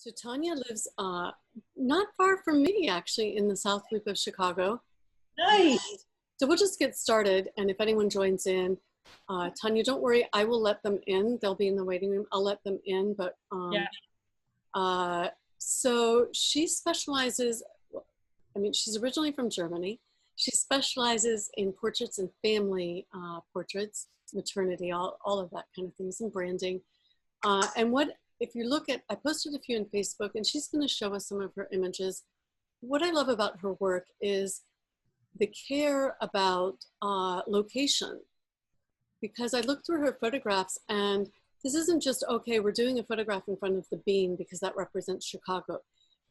So Tanja lives not far from me, actually, in the South Loop of Chicago. Nice. So we'll just get started, and if anyone joins in, Tanja, don't worry, I will let them in. They'll be in the waiting room. I'll let them in, but so she specializes, I mean, she's originally from Germany. She specializes in portraits and family portraits, maternity, all of that kind of things, and branding. And what, if you look at, I posted a few on Facebook, and she's going to show us some of her images. What I love about her work is the care about location, because I looked through her photographs, and this isn't just, okay, we're doing a photograph in front of the bean because that represents Chicago.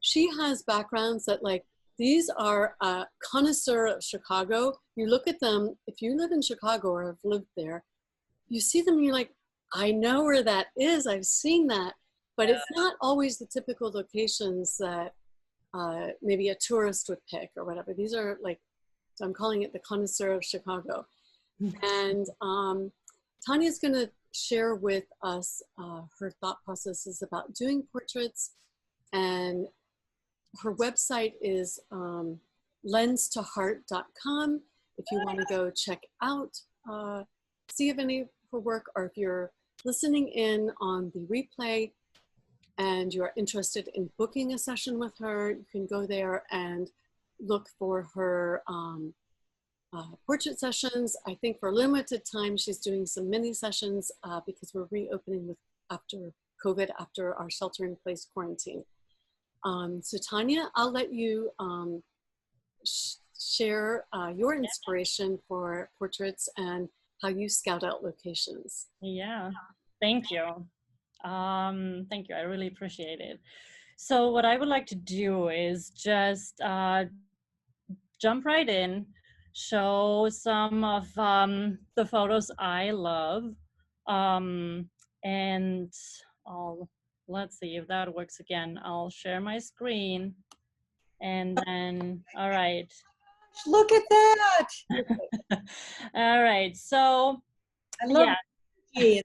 She has backgrounds that, like, these are a connoisseur of Chicago. You look at them, if you live in Chicago or have lived there, you see them and you're like, I know where that is, I've seen that, but it's not always the typical locations that maybe a tourist would pick or whatever. These are like, so I'm calling it the connoisseur of Chicago. And Tanja's gonna share with us her thought processes about doing portraits, and her website is lenstoheart.com. If you want to go check out, see if any of her work, or if you're listening in on the replay and you're interested in booking a session with her, you can go there and look for her portrait sessions. I think for a limited time, she's doing some mini sessions because we're reopening with after COVID, after our shelter in place quarantine. So Tanja, I'll let you share your inspiration for portraits and how you scout out locations. Yeah, thank you. Thank you, I really appreciate it. So what I would like to do is just jump right in, show some of the photos I love, and let's see if that works again. I'll share my screen, and then, all right. Look at that. All right, so I love that.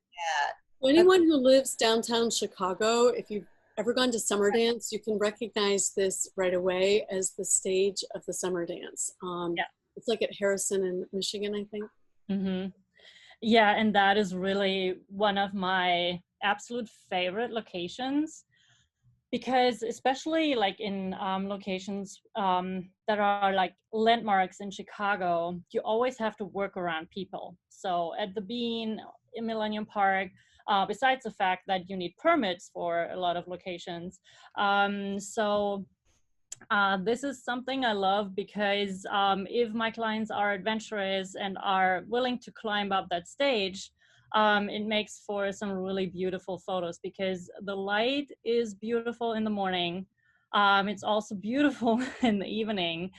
For anyone who lives downtown Chicago, if you've ever gone to summer dance, you can recognize this right away as the stage of the summer dance. It's like at Harrison in Michigan, I think. Mm-hmm. Yeah, and that is really one of my absolute favorite locations, because especially like in locations that are like landmarks in Chicago, you always have to work around people. So at the Bean, in Millennium Park, besides the fact that you need permits for a lot of locations. This is something I love, because if my clients are adventurous and are willing to climb up that stage, it makes for some really beautiful photos, because the light is beautiful in the morning. It's also beautiful in the evening.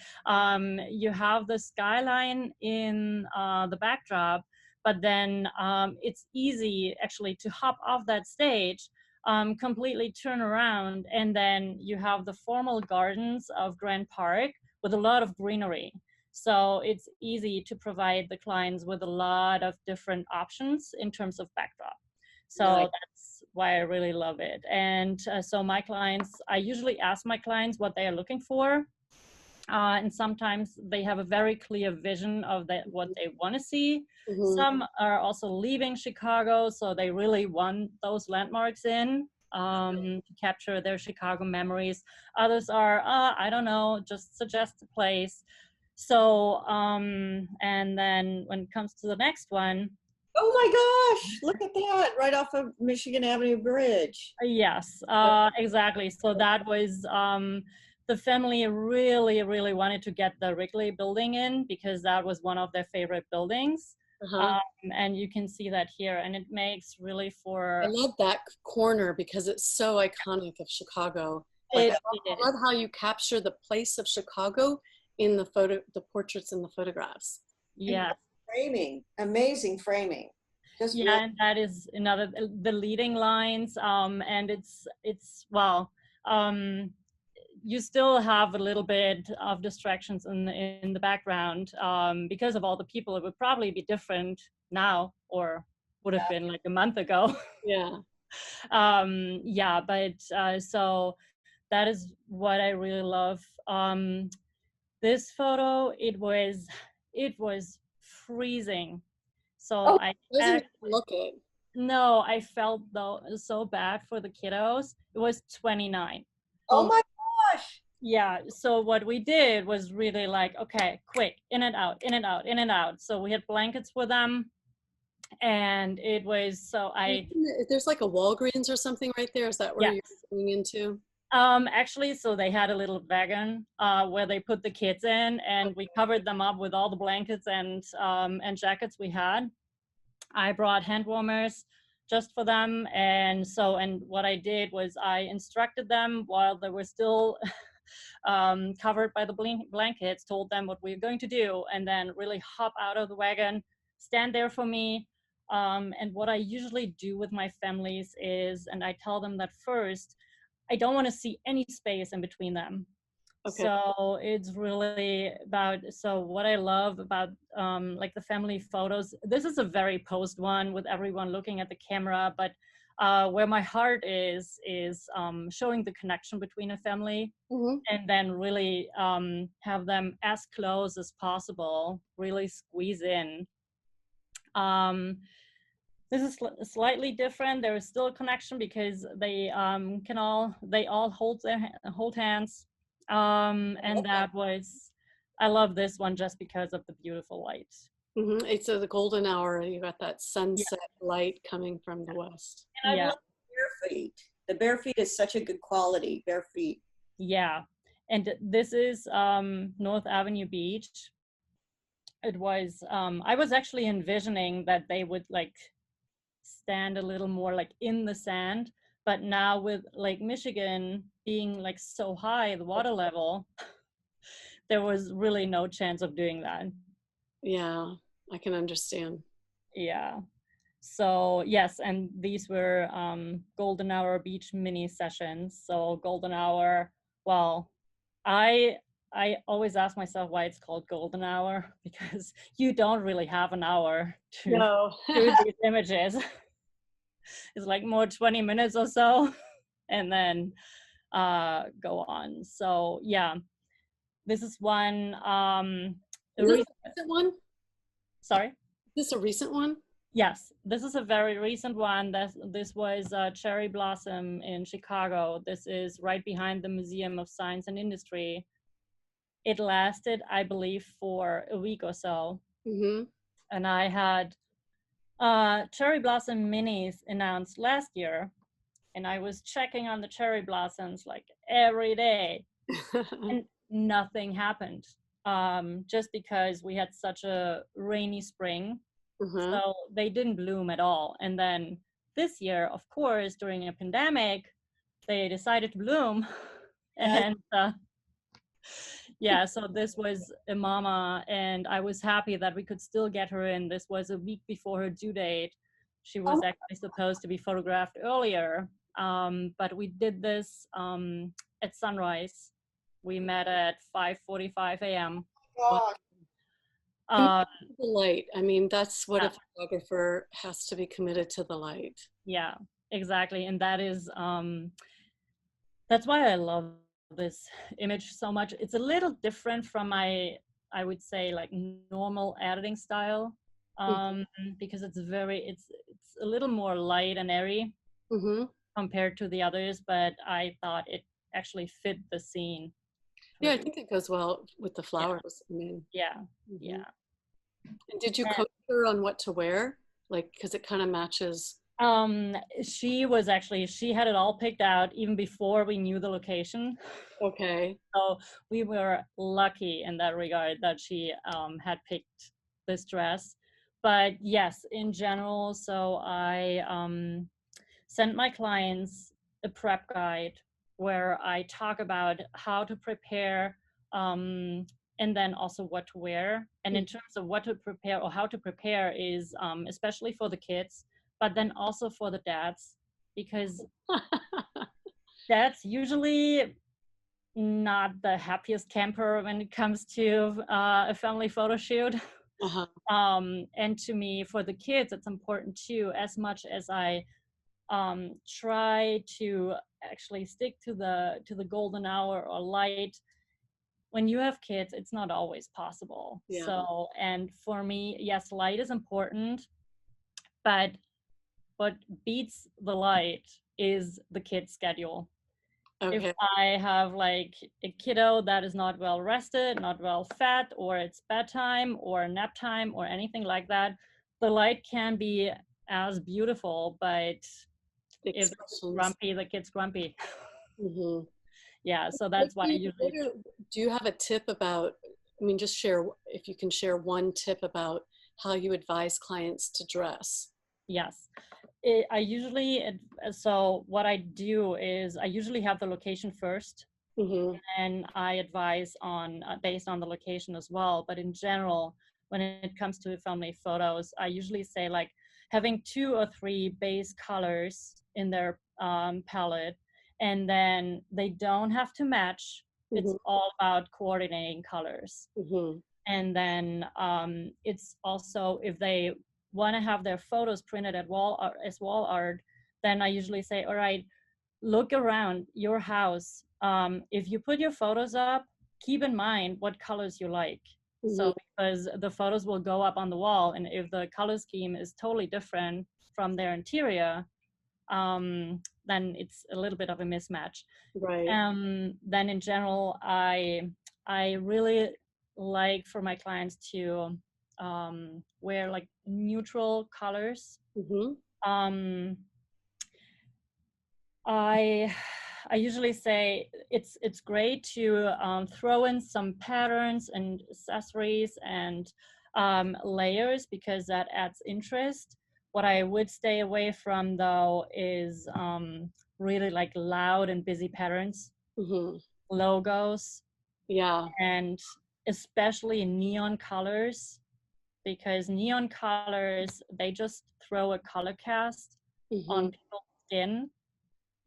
You have the skyline in the backdrop, but then it's easy actually to hop off that stage, completely turn around, and then you have the formal gardens of Grand Park with a lot of greenery. So it's easy to provide the clients with a lot of different options in terms of backdrop. So that's why I really love it. And so my clients, I usually ask my clients what they are looking for. And sometimes they have a very clear vision of what they want to see. Mm-hmm. Some are also leaving Chicago, so they really want those landmarks in to capture their Chicago memories. Others are, I don't know, just suggest a place. So, and then when it comes to the next one. Oh my gosh, look at that, right off of Michigan Avenue Bridge. Yes, exactly. So that was, the family really, really wanted to get the Wrigley building in, because that was one of their favorite buildings. And you can see that here, and it makes really for... I love that corner because it's so iconic of Chicago. Like, I love how you capture the place of Chicago in the portraits and the photographs. Yeah. Framing, amazing framing. And that is another, the leading lines, and it's well, you still have a little bit of distractions in the background because of all the people. It would probably be different now, or would have been like a month ago. Yeah. Yeah, but so that is what I really love. This photo, it was freezing. So Oh, I it doesn't act, even look it. no, I felt though so bad for the kiddos. It was 29. Oh Oh, my gosh. Yeah, so what we did was really like, okay, quick, in and out, in and out, in and out. So we had blankets for them, and it was so I there's like a Walgreens or something right there. Is that where yeah. you're going into? Actually, so they had a little wagon where they put the kids in, and we covered them up with all the blankets and jackets we had. I brought hand warmers just for them, and what I did was I instructed them while they were still covered by the blankets, told them what we were going to do, and then really hop out of the wagon, stand there for me. And what I usually do with my families is, and I tell them that first, I don't want to see any space in between them. Okay. So it's really about, so what I love about like the family photos, this is a very posed one with everyone looking at the camera, but where my heart is showing the connection between a family, Mm-hmm. and then really have them as close as possible, really squeeze in. This is slightly different. There is still a connection because they all hold hands, and that was, I love this one just because of the beautiful light. Mm-hmm. It's the golden hour. You got that Yeah, sunset light coming from the west. And I yeah, love bare feet. The bare feet is such a good quality, bare feet. yeah. And this is North Avenue Beach. It was I was actually envisioning that they would like stand a little more like in the sand, but now with Lake Michigan being like so high, the water level, there was really no chance of doing that. Yeah, I can understand. Yeah. So yes, and these were golden hour beach mini sessions. So golden hour, well, I I always ask myself why it's called golden hour, because you don't really have an hour to No. do these images. It's like more 20 minutes or so, and then go on. So yeah, this is one Is this a recent one? sorry. Is this a recent one? Yes, this is a very recent one. This was Cherry Blossom in Chicago. This is right behind the Museum of Science and Industry. It lasted, I believe, for a week or so. Mm-hmm. And I had cherry blossom minis announced last year, and I was checking on the cherry blossoms like every day, and nothing happened. Just because we had such a rainy spring, Mm-hmm. so they didn't bloom at all. And then this year, of course, during a pandemic, they decided to bloom, and yeah, so this was a mama, and I was happy that we could still get her in. This was a week before her due date. She was actually supposed to be photographed earlier, but we did this at sunrise. We met at 5:45 a.m. Gosh. Uh, To the light. I mean, that's what yeah, a photographer has to be committed to the light. yeah, exactly, and that's why I love this image so much. It's a little different from my, I would say, like normal editing style, because it's a little more light and airy Mm-hmm. compared to the others, but I thought it actually fit the scene Yeah, I pretty. think it goes well with the Yeah, flowers. I mean, yeah, mhm. yeah. And did you And, coach her on what to wear? Like, because it kind of matches. she had it all picked out even before we knew the location. Okay. So we were lucky in that regard that she had picked this dress. But yes, in general, so I sent my clients a prep guide where I talk about how to prepare, and then also what to wear. And in terms of what to prepare or how to prepare is especially for the kids, but then also for the dads, because dads usually not the happiest camper when it comes to a family photo shoot. Uh-huh. And to me, for the kids, it's important too, as much as I try to actually stick to the golden hour or light. When you have kids, it's not always possible. Yeah. So, and for me, yes, light is important, but what beats the light is the kid's schedule. Okay. If I have like a kiddo that is not well rested, not well fed, or it's bedtime or nap time or anything like that, the light can be as beautiful, but if it's grumpy, the kid's grumpy. Mm-hmm. Yeah, so that's why I usually. Do you have a tip about, I mean, just share, if you can share one tip about how you advise clients to dress? Yes. I usually, so what I do is I usually have the location first, and I advise on based on the location as well. But in general, when it comes to family photos, I usually say like having 2 or 3 base colors in their palette, and then they don't have to match. It's all about coordinating colors. And then it's also, if they want to have their photos printed as wall art, then I usually say, all right, look around your house. If you put your photos up, keep in mind what colors you like. So because the photos will go up on the wall, and if the color scheme is totally different from their interior, then it's a little bit of a mismatch. Right. Then in general, I really like for my clients to wear like neutral colors. I usually say it's great to throw in some patterns and accessories and layers, because that adds interest. What I would stay away from though is really like loud and busy patterns, logos, and especially neon colors, because neon colors, they just throw a color cast on people's skin.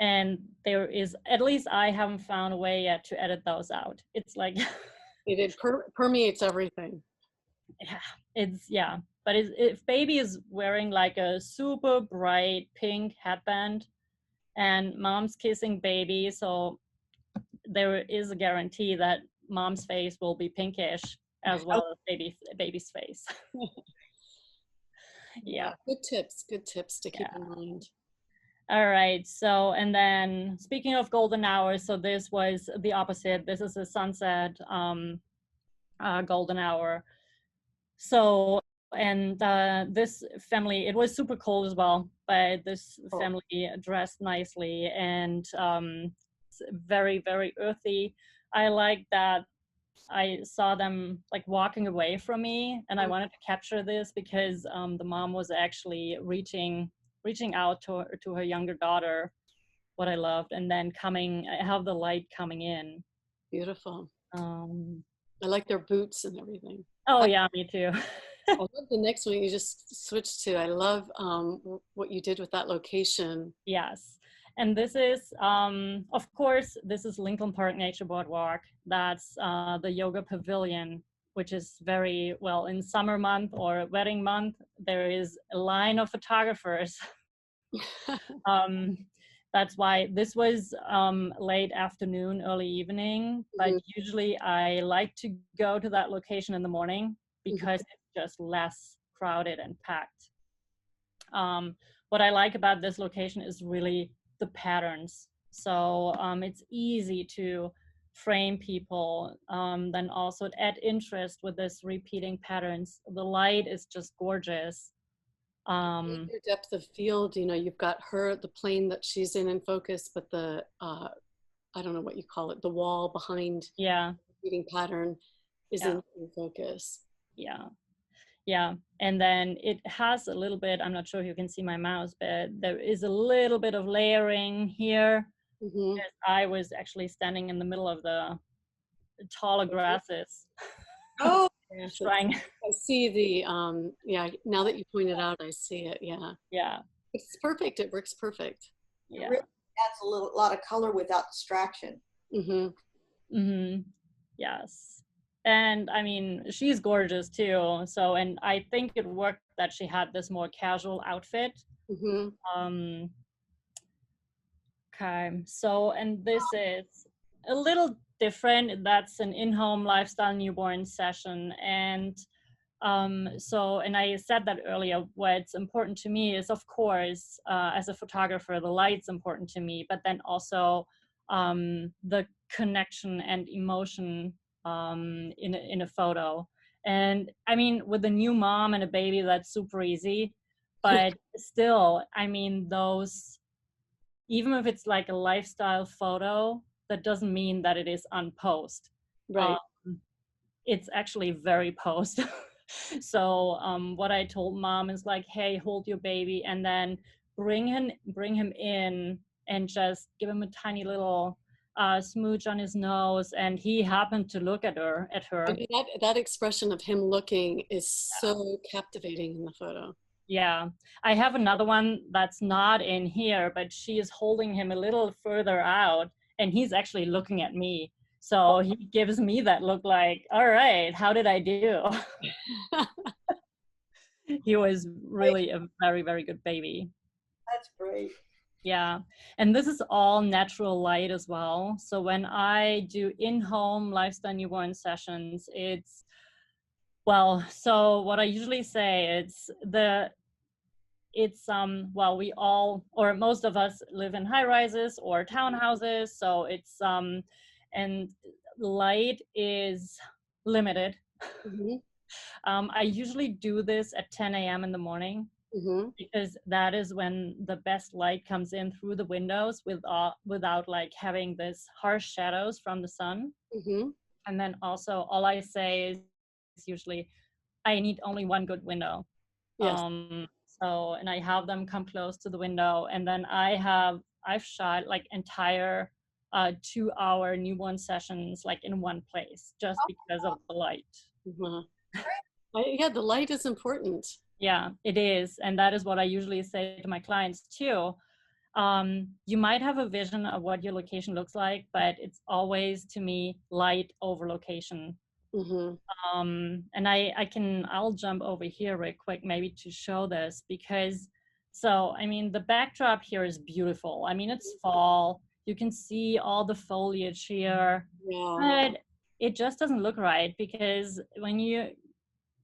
And there is, at least I haven't found a way yet to edit those out. It's like it permeates everything. Yeah, but if baby is wearing like a super bright pink headband and mom's kissing baby, so there is a guarantee that mom's face will be pinkish as well as baby's face. Yeah. Good tips to keep in mind. All right, so, and then speaking of golden hours, so this was the opposite. This is a sunset golden hour. So, and this family, it was super cold as well, but this family dressed nicely and very, very earthy. I like that I saw them like walking away from me, and I wanted to capture this because the mom was actually reaching out to her younger daughter, what I loved, and then have the light coming in. Beautiful. I like their boots and everything. Oh yeah, me too. I love the next one you just switched to. I love what you did with that location. Yes. And this is, of course, this is Lincoln Park Nature Boardwalk. That's the yoga pavilion, which is very, well, in summer month or wedding month, there is a line of photographers. That's why this was late afternoon, early evening, but usually I like to go to that location in the morning because it's just less crowded and packed. What I like about this location is really the patterns. So it's easy to frame people, then also add interest with this repeating patterns. The light is just gorgeous. Your depth of field, you know, you've got the plane that she's in focus, but the I don't know what you call it, the wall behind the repeating pattern is in focus. Yeah, and then it has a little bit, I'm not sure if you can see my mouse, but there is a little bit of layering here. Because I was actually standing in the middle of the taller grasses. Oh, trying. I see the, now that you pointed out, I see it, Yeah. It's perfect, it works perfect. Yeah. It really adds a lot of color without distraction. Yes. And I mean, she's gorgeous too. So, and I think it worked that she had this more casual outfit. Okay, so, and this is a little different. That's an in-home lifestyle newborn session. And so, and I said that earlier, what's important to me is, of course, as a photographer, the light's important to me, but then also the connection and emotion in a photo. And I mean, with a new mom and a baby, that's super easy, but still, I mean, those, even if it's like a lifestyle photo, that doesn't mean that it is unposed. Right. It's actually very post. So what I told mom is like, hey, hold your baby and then bring him in and just give him a tiny little smooch on his nose. And he happened to look at her. I mean, that expression of him looking is so captivating in the photo. Yeah, I have another one that's not in here, but she is holding him a little further out and he's actually looking at me. So he gives me that look like, all right, how did I do? He was really a very, very good baby. That's great. Yeah, and this is all natural light as well. So when I do in-home lifestyle newborn sessions, it's, well, so what I usually say, well, we all, or most of us live in high rises or townhouses, so it's and light is limited. I usually do this at 10 a.m. in the morning because that is when the best light comes in through the windows without like having this harsh shadows from the sun. And then also all I say is usually I need only one good window. Yes. So, and I have them come close to the window, and then I've shot like entire 2-hour newborn sessions like in one place just because of the light. Yeah, the light is important. Yeah, it is. And that is what I usually say to my clients too. You might have a vision of what your location looks like, but it's always, to me, light over location. And I'll jump over here real quick maybe to show this, because so I mean the backdrop here is beautiful. I mean, it's fall, you can see all the foliage here, but it just doesn't look right because when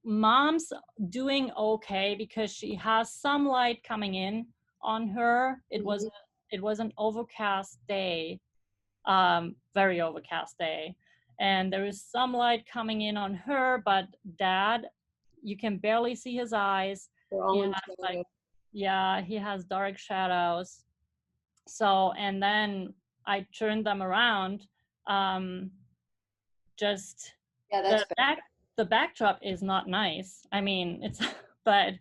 mom's doing okay because she has some light coming in on her. It was an overcast day, very overcast day, and there is some light coming in on her, but dad, you can barely see his eyes. He has dark shadows. So, and then I turned them around. Just Yeah, the backdrop is not nice. I mean, it's but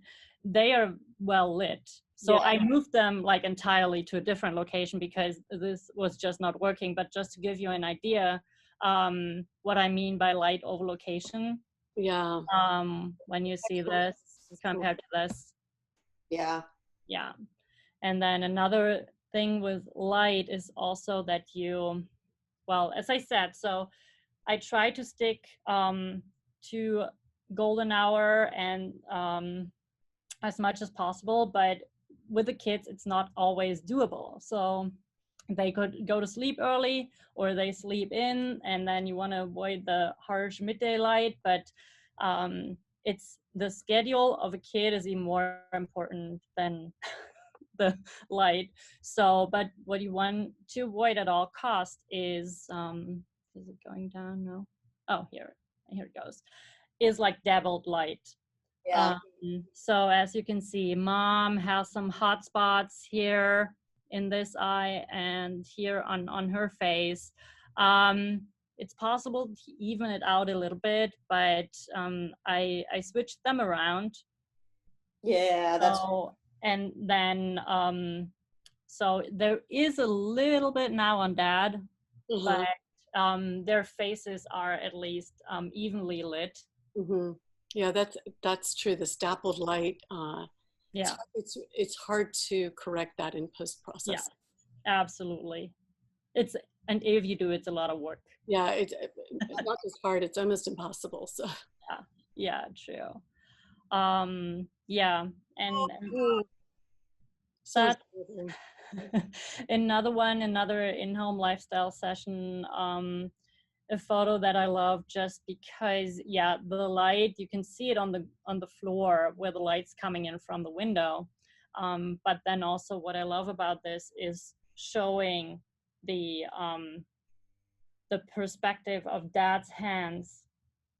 they are well lit. So I moved them like entirely to a different location because this was just not working. But just to give you an idea, what I mean by light over location. Yeah. When you see this compared to this. Yeah. Yeah. And then another thing with light is also that well, as I said, so I try to stick to golden hour and as much as possible, but with the kids, it's not always doable. So they could go to sleep early or they sleep in, and then you want to avoid the harsh midday light, but it's the schedule of a kid is even more important than the light. So, but what you want to avoid at all cost is it going down? No. Oh, here it goes. Is like dabbled light. Yeah. So as you can see, mom has some hot spots here in this eye and here on her face. It's possible to even it out a little bit, but I switched them around. Yeah, that's. And then so there is a little bit now on dad, but their faces are at least evenly lit. Yeah, that's true. The dappled light. It's hard to correct that in post process. Yeah, absolutely. And if you do, it's a lot of work. Yeah, it's not just hard; it's almost impossible. So. Yeah, true. Yeah, and another in-home lifestyle session, a photo that I love just because, yeah, the light, you can see it on the floor where the light's coming in from the window. But then also what I love about this is showing the perspective of Dad's hands,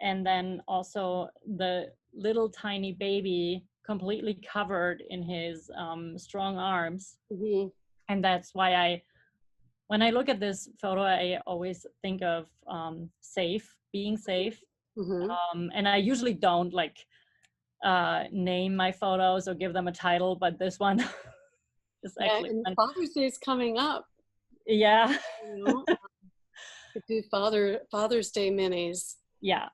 and then also the little tiny baby completely covered in his strong arms. Mm-hmm. And that's why when I look at this photo, I always think of being safe. Mm-hmm. And I usually don't like name my photos or give them a title, but this one is Yeah, actually and fun. Father's Day is coming up. Yeah. You know, to do Father's Day minis. Yeah.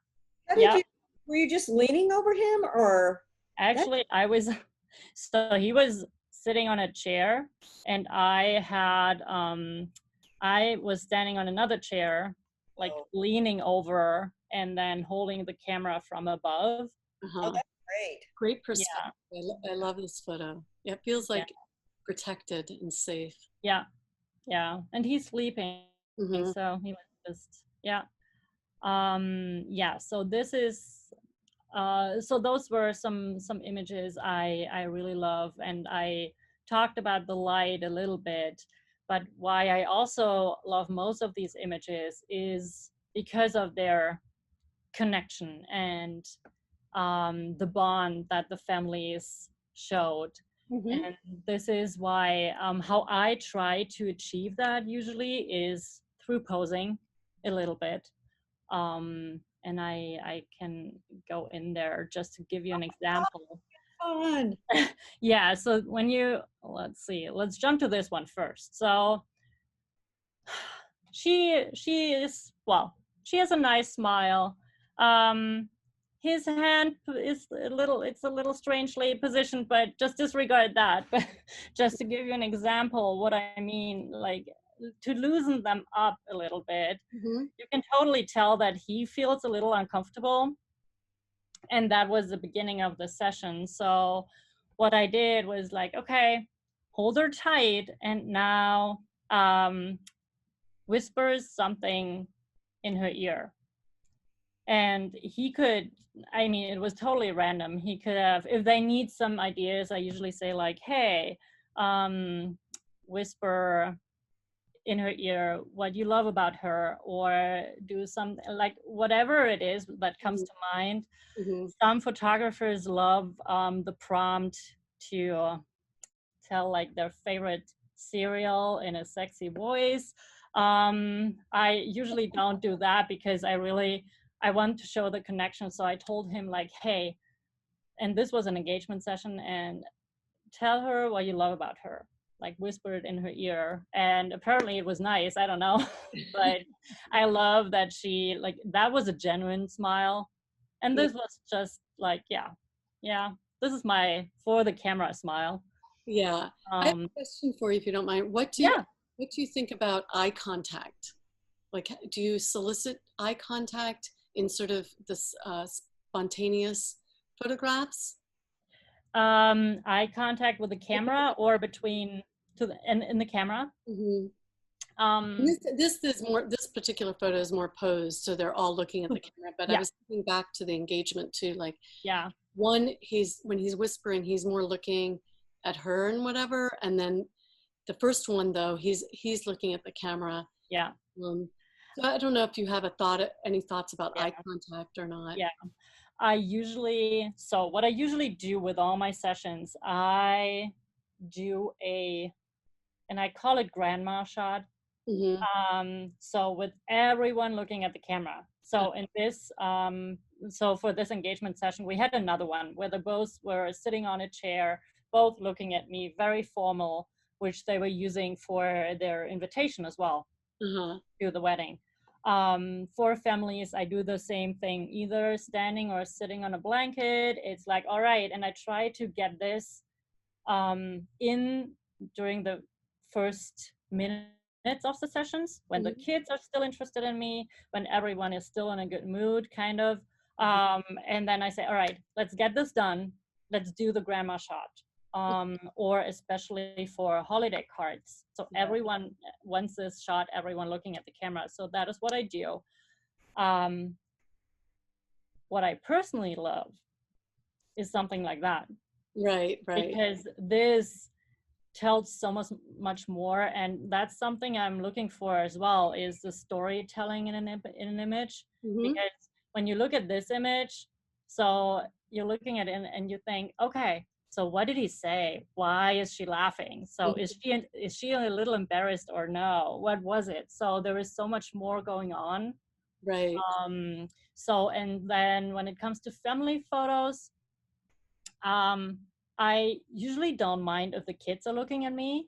How Yeah. were you just leaning over him, or? Actually, so he was sitting on a chair, and I was standing on another chair, like leaning over and then holding the camera from above. Uh-huh. Oh, that's great. Great perspective. I love this photo. Yeah, it feels like protected and safe. Yeah. Yeah. And he's sleeping. Mm-hmm. So he was just, yeah. So this is, so those were some images I really love, and I talked about the light a little bit, but why I also love most of these images is because of their connection and the bond that the families showed. Mm-hmm. And this is why how I try to achieve that usually is through posing a little bit. And I can go in there just to give you an example. Fun. Yeah, so let's jump to this one first. So she has a nice smile. His hand is it's a little strangely positioned, but just disregard that. But just to give you an example, what I mean, like to loosen them up a little bit, Mm-hmm. you can totally tell that he feels a little uncomfortable. And that was the beginning of the session. So what I did was like, okay, hold her tight, and now whispers something in her ear. And he could, I mean, it was totally random. He could have, if they need some ideas, I usually say like, hey, whisper in her ear what you love about her, or do something like whatever it is that comes to mind. Mm-hmm. Some photographers love the prompt to tell like their favorite cereal in a sexy voice. I usually don't do that because I want to show the connection. So I told him like, hey, and this was an engagement session, and tell her what you love about her, like whisper it in her ear. And apparently it was nice, I don't know. But I love that she, like, that was a genuine smile. And this was just like, yeah, this is my for the camera smile. Yeah. I have a question for you, if you don't mind. What do you think about eye contact? Like, do you solicit eye contact in sort of this spontaneous photographs? Eye contact with the camera or between in the camera. Mm-hmm. This particular photo is more posed, so they're all looking at the camera. But I was thinking back to the engagement too. Like, one, when he's whispering, he's more looking at her and whatever, and then the first one though, he's looking at the camera. So I don't know if you have any thoughts about eye contact or not. What I usually do with all my sessions, I do and I call it grandma shot. Mm-hmm. So with everyone looking at the camera. So in this, so for this engagement session, we had another one where they both were sitting on a chair, both looking at me, very formal, which they were using for their invitation as well to the wedding. For families, I do the same thing, either standing or sitting on a blanket. It's like, all right, and I try to get this in during the first minutes of the sessions, when the kids are still interested in me, when everyone is still in a good mood, kind of. And then I say, all right, let's get this done. Let's do the grandma shot. or especially for holiday cards. So everyone, once this shot, everyone looking at the camera. So that is what I do. What I personally love is something like that. Right. Because this tells so much more, and that's something I'm looking for as well, is the storytelling in an image. Because when you look at this image, so you're looking at it and you think, okay, so what did he say? Why is she laughing? So is she a little embarrassed or no? What was it? So there is so much more going on. Right. So, and then when it comes to family photos, I usually don't mind if the kids are looking at me,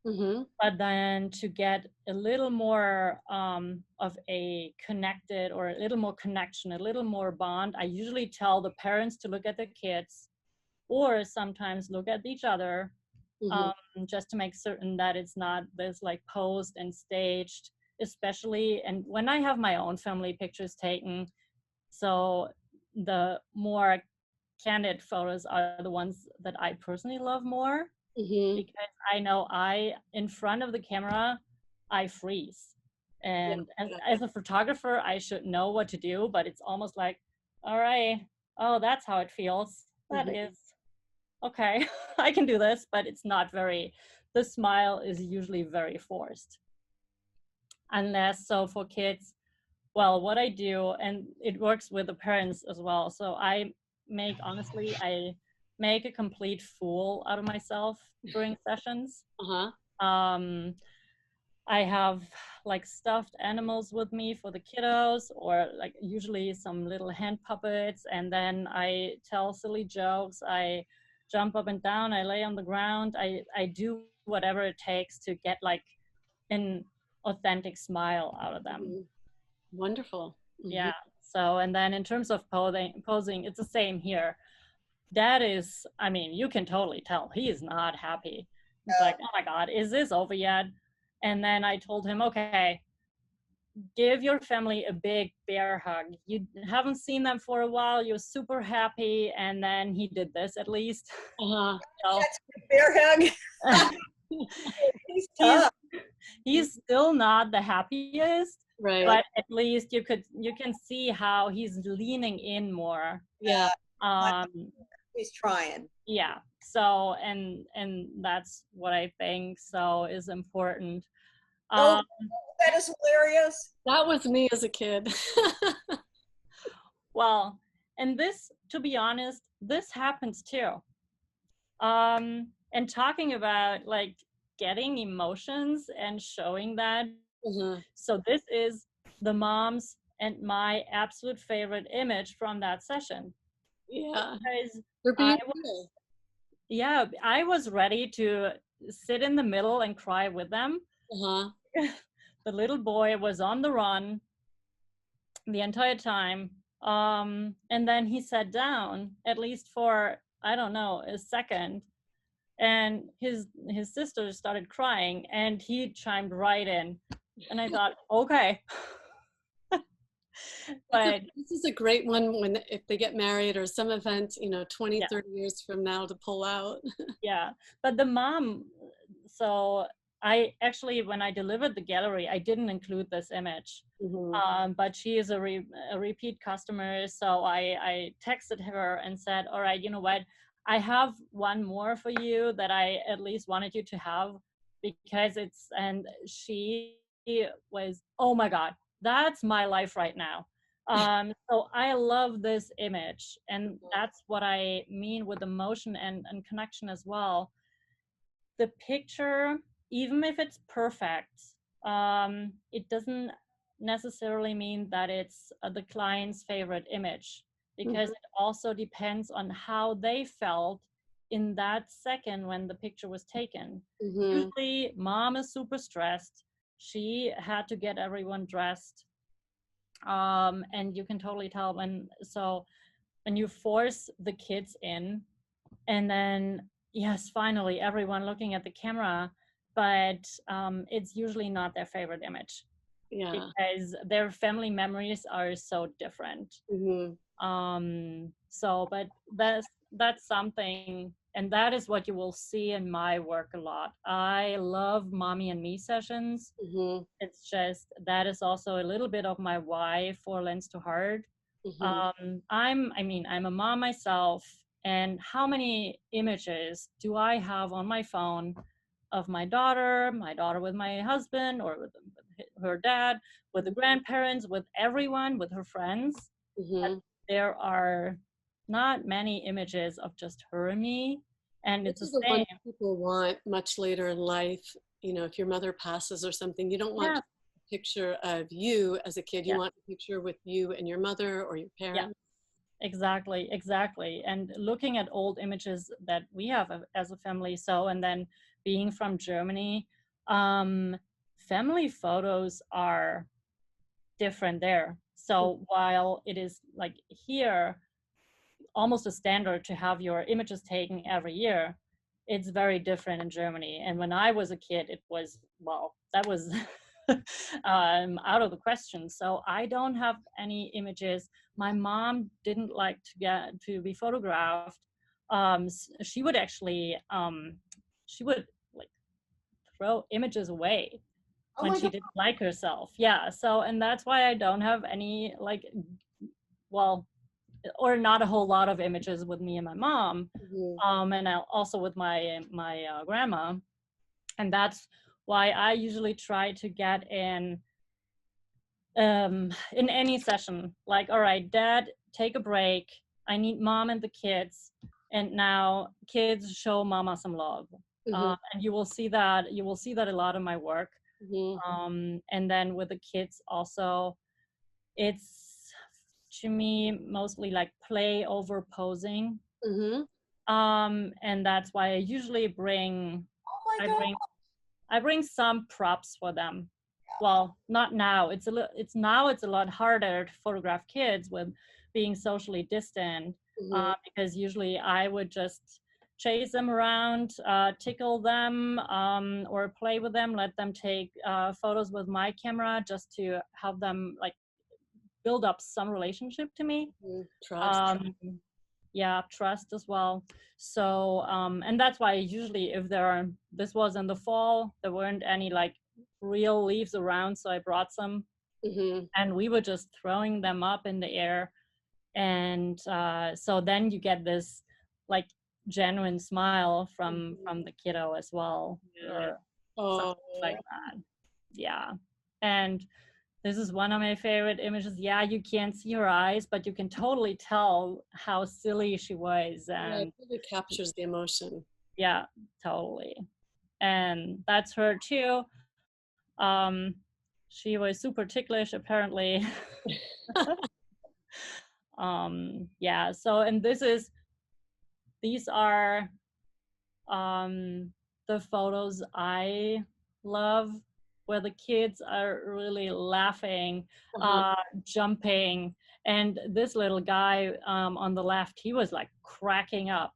but then to get a little more of a connected, or a little more connection, a little more bond, I usually tell the parents to look at the kids, or sometimes look at each other, just to make certain that it's not this like posed and staged, especially, and when I have my own family pictures taken, so the more candid photos are the ones that I personally love more, because I know in front of the camera, I freeze. And as a photographer, I should know what to do, but it's almost like, all right, oh, that's how it feels. That is, okay, I can do this, but it's not the smile is usually very forced. Unless, so for kids, well, what I do, and it works with the parents as well. So I make a complete fool out of myself during sessions. I have like stuffed animals with me for the kiddos, or like usually some little hand puppets, and then I tell silly jokes. I jump up and down, I lay on the ground, I do whatever it takes to get like an authentic smile out of them. Wonderful. Yeah. So, and then in terms of posing, it's the same here. Dad is, I mean, you can totally tell he is not happy. It's like, oh my God, is this over yet? And then I told him, okay, give your family a big bear hug. You haven't seen them for a while. You're super happy. And then he did this at least. That's a bear hug. He's still not the happiest, right? But at least you can see how he's leaning in more. Yeah. He's trying. Yeah. So and that's what I think so is important. That is hilarious. That was me as a kid. Well, and this, to be honest, this happens too. And talking about like getting emotions and showing that. So this is the mom's and my absolute favorite image from that session. Yeah. Because I was ready to sit in the middle and cry with them. The little boy was on the run the entire time. And then he sat down, at least for, I don't know, a second. And his sister started crying, and he chimed right in. And I thought, okay. But this is a great one if they get married or some event, 20, 30 years from now to pull out. Yeah. But the mom, so I actually, when I delivered the gallery, I didn't include this image. But she is a repeat customer. So I texted her and said, all right, you know what? I have one more for you that I at least wanted you to have, because and she was, oh my God, that's my life right now. So I love this image, and that's what I mean with emotion and connection as well. The picture, even if it's perfect, it doesn't necessarily mean that it's the client's favorite image, because it also depends on how they felt in that second when the picture was taken. Usually mom is super stressed. She had to get everyone dressed. And you can totally tell when you force the kids in, and then yes, finally everyone looking at the camera, but it's usually not their favorite image. Because their family memories are so different. So but that's something And that is what you will see in my work a lot. I love mommy and me sessions. Mm-hmm. It's just, that is also a little bit of my why for Lens to Heart. Mm-hmm. I'm a mom myself, and how many images do I have on my phone of my daughter with my husband, or with her dad, with the grandparents, with everyone, with her friends. Mm-hmm. There are not many images of just her and me, and it's Which the is the same. one people want much later in life. You know, if your mother passes or something, you don't want Yeah, a picture of you as a kid. You yeah, want a picture with you and your mother or your yeah. parents. Exactly. And looking at old images that we have as a family. So, and then being from Germany, family photos are different there. So while it is like here, almost a standard to have your images taken every year, it's very different in Germany. And when I was a kid, it was, well, that was out of the question. So I don't have any images. My mom didn't like to be photographed. She would actually, she would like throw images away Oh when my she God. didn't like herself. Yeah. So, and that's why I don't have any like, well, or not a whole lot of images with me and my mom, Mm-hmm. and also with my grandma. And that's why I usually try to get in any session, like, all right, dad, take a break, I need mom and the kids, and now kids, show mama some love. Mm-hmm. And you will see that a lot in my work. Mm-hmm. And then with the kids also, it's, to me, mostly like play over posing. Mm-hmm. And that's why I usually bring, Oh my I God. bring I bring some props for them. Well, not now. It's a lot harder to photograph kids with being socially distant, Mm-hmm. because usually I would just chase them around, tickle them, or play with them, let them take photos with my camera, just to have them like build up some relationship to me. Trust. Um, yeah, trust as well. So and that's why usually, if this was in the fall, there weren't any like real leaves around, so I brought some, Mm-hmm. and we were just throwing them up in the air. And so then you get this like genuine smile from the kiddo as well, Yeah. or Oh, something like that. Yeah. And this is one of my favorite images. Yeah, you can't see her eyes, but you can totally tell how silly she was. yeah, it And really captures the emotion. yeah, totally. And that's her too. Um, she was super ticklish, apparently. Yeah, so, and these are the photos I love, where the kids are really laughing, Uh-huh. jumping, and this little guy on the left, he was like cracking up.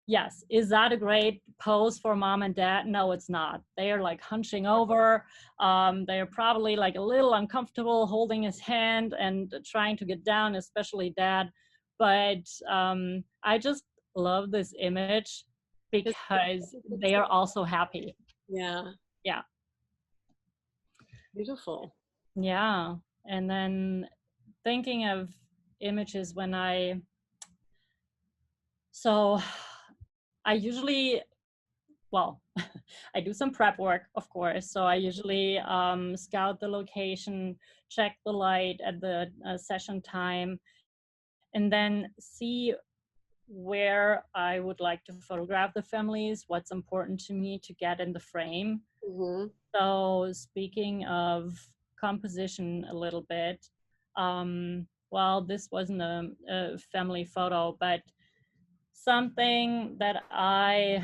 Yes, is that a great pose for mom and dad? No, it's not. They are like hunching over. They are probably like a little uncomfortable holding his hand and trying to get down, especially dad. But I just love this image It's, because they are also happy. yeah, Yeah. beautiful. Yeah. And then thinking of images so I usually, well, I do some prep work, of course. So I usually scout the location, check the light at the session time, and then see where I would like to photograph the families, what's important to me to get in the frame. Mm-hmm. So speaking of composition a little bit, well, this wasn't a family photo, but something that I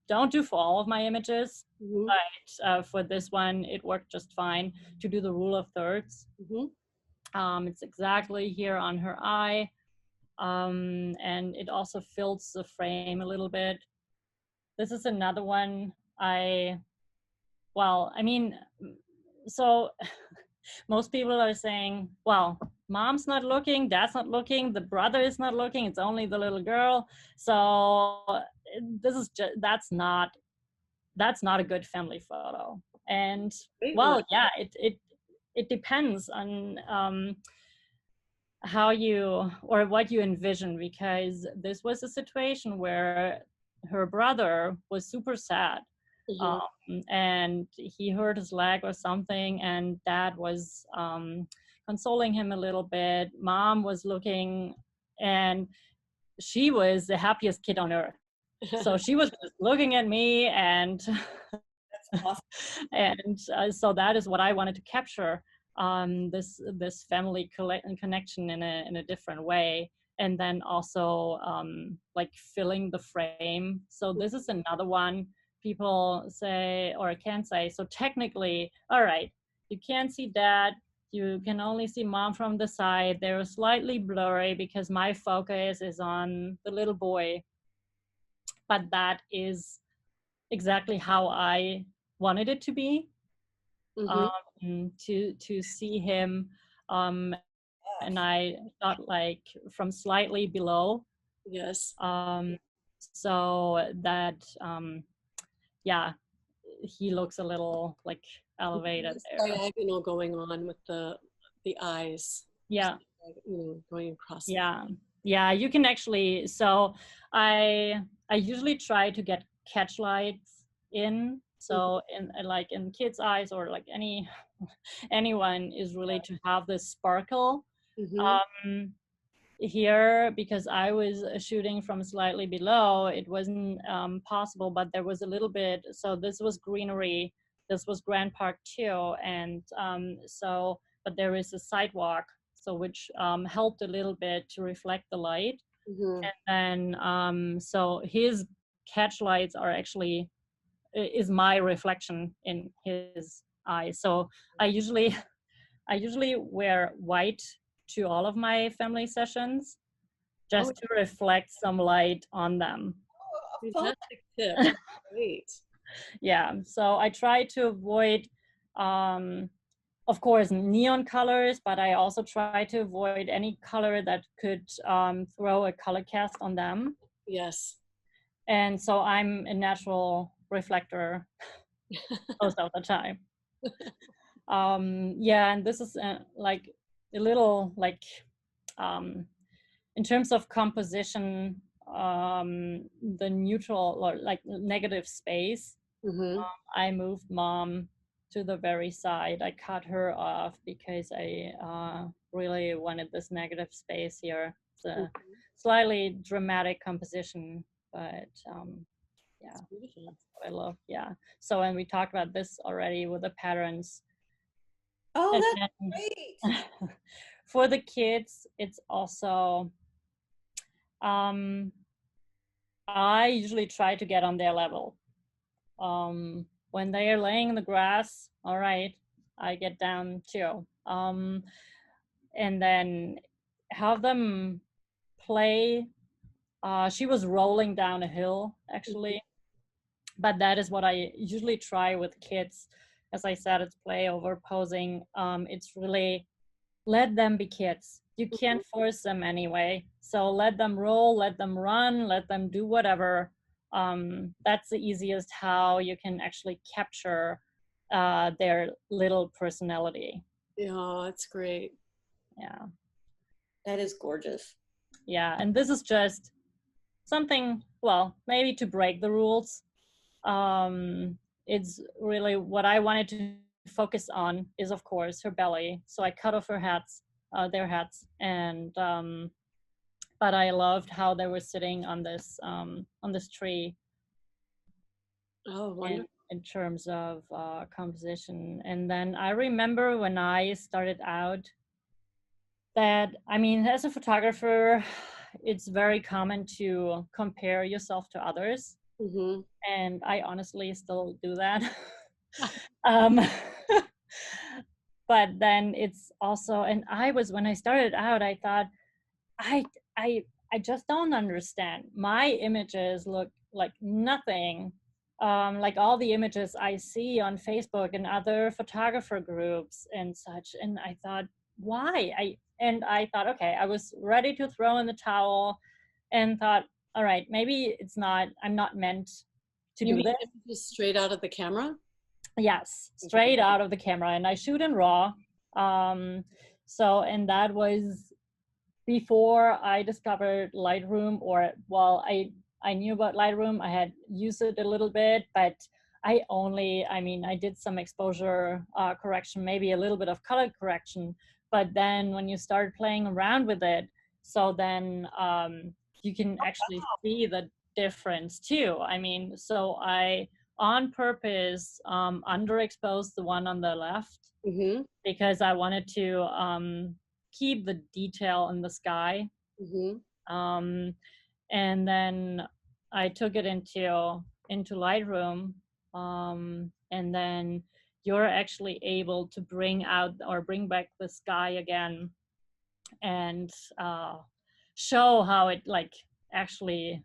don't do for all of my images, Mm-hmm. but for this one, it worked just fine, to do the rule of thirds. It's exactly here on her eye, and it also fills the frame a little bit. This is another one well, I mean, so most people are saying, well, mom's not looking, dad's not looking, the brother is not looking, it's only the little girl. So this is just, that's not a good family photo. And well, yeah, it depends on how you or what you envision, because this was a situation where her brother was super sad. And he hurt his leg or something, and dad was consoling him a little bit. Mom was looking, and she was the happiest kid on earth. So she was just looking at me, and That's awesome. and so that is what I wanted to capture, this family connection in a different way. And then also like filling the frame. So this is another one people say or can say. So technically, all right, you can't see dad, you can only see mom from the side. They're slightly blurry because my focus is on the little boy, but that is exactly how I wanted it to be. To see him, and I thought like from slightly below. Yes. So that yeah, he looks a little like elevated there. Diagonal going on with the eyes. Yeah. Going across. Yeah, you can actually, so I usually try to get catch lights in. So in like in kids' eyes, or like anyone, is really to have this sparkle here, because I was shooting from slightly below. It wasn't possible, but there was a little bit. So this was greenery, this was Grand Park too, and so, but there is a sidewalk, so which helped a little bit to reflect the light. And then so his catch lights are actually is my reflection in his eyes. So I usually wear white to all of my family sessions, just to reflect some light on them. Fantastic tip. Great. Yeah, so I try to avoid of course neon colors, but I also try to avoid any color that could throw a color cast on them. Yes. And so I'm a natural reflector most of the time. Yeah, and this is like a little like in terms of composition, the neutral or like negative space, I moved mom to the very side. I cut her off because I really wanted this negative space here. It's a slightly dramatic composition, but yeah, that's what I love. Yeah. So, and we talked about this already with the patterns. Oh, And that's then, great. for the kids, it's also I usually try to get on their level. When they are laying in the grass, all right, I get down too. And then have them play. She was rolling down a hill, actually. But that is what I usually try with kids. As I said, it's play over posing. It's really let them be kids. You can't force them anyway. So let them roll, let them run, let them do whatever. That's the easiest how you can actually capture their little personality. Yeah, that's great. Yeah. That is gorgeous. Yeah, and this is just something, well, maybe to break the rules. It's really what I wanted to focus on is, of course, her belly. So I cut off her hats, their hats, and but I loved how they were sitting on this tree. Oh, wonderful. In terms of composition. And then I remember when I started out that, I mean, as a photographer, it's very common to compare yourself to others. And I honestly still do that. But then it's also, and when I started out, I thought, I just don't understand. My images look like nothing like all the images I see on Facebook and other photographer groups and such. And I thought, why? and I thought, okay, I was ready to throw in the towel and thought, all right, maybe I'm not meant to You do mean this. just straight out of the camera? Yes, straight out of the camera, and I shoot in RAW. And that was before I discovered Lightroom, or well, I knew about Lightroom. I had used it a little bit, but I did some exposure correction, maybe a little bit of color correction. But then when you start playing around with it, so then you can actually see the difference too. I mean, so I on purpose underexposed the one on the left Mm-hmm. because I wanted to keep the detail in the sky. Mm-hmm. And then I took it into Lightroom, and then you're actually able to bring out or bring back the sky again and show how it like actually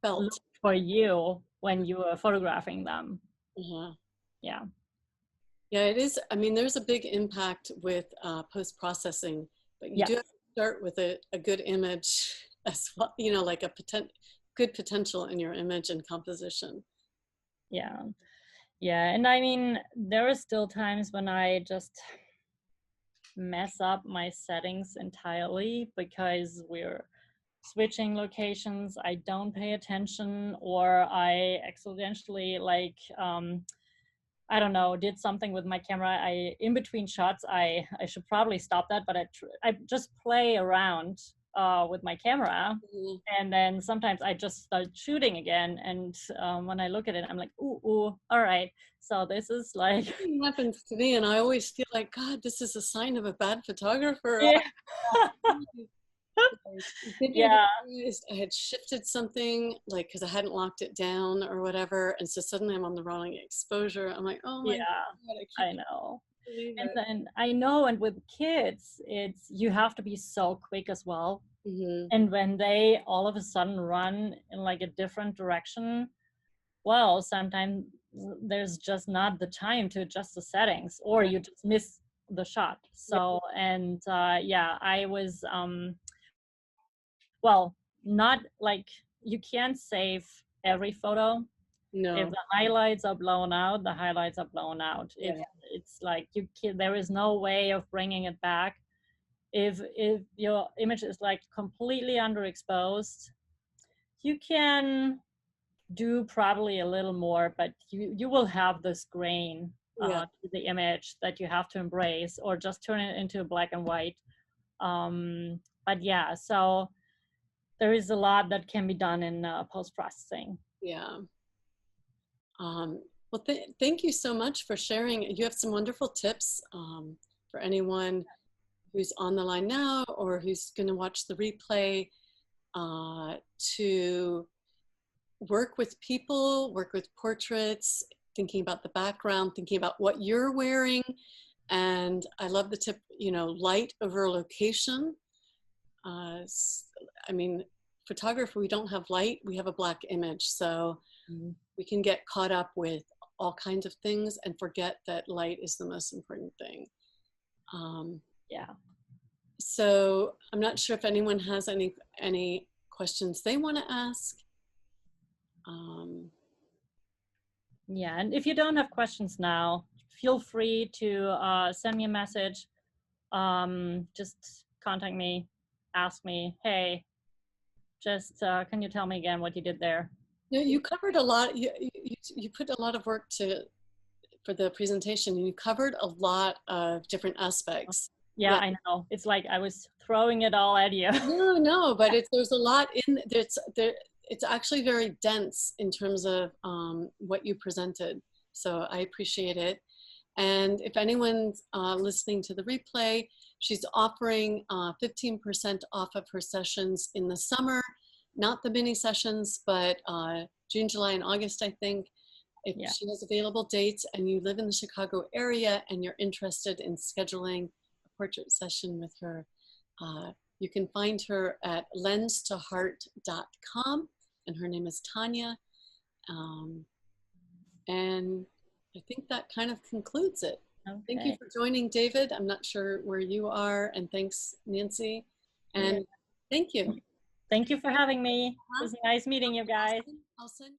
Felt. looked for you when you were photographing them. Uh-huh. Yeah. Yeah, it is. I mean, there's a big impact with post-processing, but you do have to start with a good image as well, you know, like a good potential in your image and composition. Yeah. Yeah. And I mean, there are still times when I just mess up my settings entirely because we're switching locations, I don't pay attention, or I accidentally I don't know, did something with my camera. In between shots, I should probably stop that, but I just play around with my camera, Mm-hmm. and then sometimes I just start shooting again. And when I look at it, I'm like, ooh, all right. So this is like It happens to me, and I always feel like, God, this is a sign of a bad photographer. yeah. Yeah. I had shifted something, like, because I hadn't locked it down or whatever, and so suddenly I'm on the wrong exposure. I'm like, oh my Yeah, God, I know. believe And it. then I know, and with kids, it's you have to be so quick as well. Mm-hmm. And when they all of a sudden run in like a different direction, well, sometimes there's just not the time to adjust the settings, or you just miss the shot. So, and yeah, I was well, not like you can't save every photo. If No. the highlights are blown out, the highlights are blown out. Yeah. It's like there is no way of bringing it back. If your image is like completely underexposed, you can do probably a little more, but you will have this grain to the image that you have to embrace, or just turn it into black and white. But yeah, so there is a lot that can be done in post-processing. Yeah. Well, thank you so much for sharing. You have some wonderful tips for anyone who's on the line now or who's going to watch the replay to work with people, work with portraits, thinking about the background, thinking about what you're wearing. And I love the tip, you know, light over location. I mean, photography, we don't have light, we have a black image. So we can get caught up with all kinds of things and forget that light is the most important thing. Yeah. So I'm not sure if anyone has any questions they want to ask. Yeah, and if you don't have questions now, feel free to send me a message. Just contact me, ask me, hey, just can you tell me again what you did there? No, you covered a lot. You put a lot of work for the presentation, and you covered a lot of different aspects. Yeah, I know. It's like I was throwing it all at you. No, but there's a lot in there. It's actually very dense in terms of what you presented. So I appreciate it. And if anyone's listening to the replay, she's offering 15% off of her sessions in the summer, not the mini sessions, but June, July, and August, I think. If she has available dates and you live in the Chicago area and you're interested in scheduling a portrait session with her, you can find her at lenstoheart.com, and her name is Tanja. And I think that kind of concludes it. Thank you Okay. for joining, David. I'm not sure where you are, and thanks, Nancy. And thank you. Thank you for having me. It was nice meeting you guys. I'll send